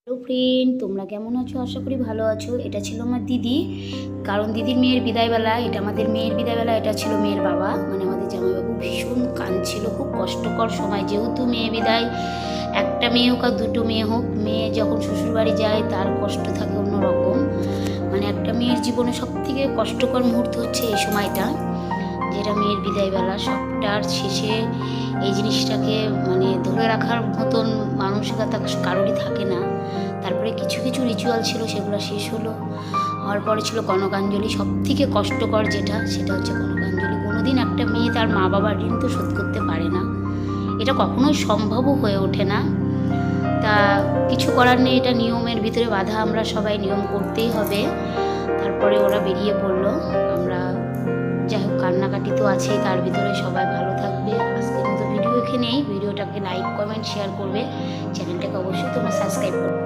Hello friend, তোমরা কেমন আছো? আশা করি ভালো আছো। এটা ছিল আমার দিদি, কারণ দিদির মেয়ের বিদায়বেলা। এটা আমাদের মেয়ের বিদায়বেলা, এটা ছিল মেয়ের বাবা, মানে আমাদের জামাইবাবু ভীষণ কাঁদছিল। খুব কষ্টকর সময়, যেহেতু মেয়ে বিদায়, একটা মেয়ে হোক আর দুটো মেয়ে হোক, মেয়ে যখন শ্বশুরবাড়ি যায় তার কষ্ট থাকে অন্যরকম। মানে একটা মেয়ের জীবনে সবথেকে কষ্টকর মুহূর্ত হচ্ছে এই সময়টা, যেটা মেয়ের বিদায়বেলা। সবটার শেষে এই জিনিসটাকে মানে ধরে রাখার মতন মানসিকতা কারোরই থাকে না। তারপরে কিছু কিছু রিচুয়াল ছিল, সেগুলো শেষ হলো। হওয়ার পরে ছিল কনকাঞ্জলি। সব থেকে কষ্টকর যেটা, সেটা হচ্ছে কনকাঞ্জলি। কোনোদিন একটা মেয়ে তার মা বাবার ঋণ তো শোধ করতে পারে না, এটা কখনোই সম্ভবও হয়ে ওঠে না। তা কিছু করার নেই, এটা নিয়মের ভিতরে বাধা। আমরা সবাই নিয়ম করতেই হবে। তারপরে ওরা বেরিয়ে পড়লো। আমরা যাই হোক, কান্নাকাটি তো আছেই, তার ভিতরে সবাই ভালো থাকবে। আজকের মতো ভিডিও এখানেই। ভিডিওটাকে লাইক, কমেন্ট, শেয়ার করবে। চ্যানেলটাকে অবশ্যই তোমরা সাবস্ক্রাইব করবে।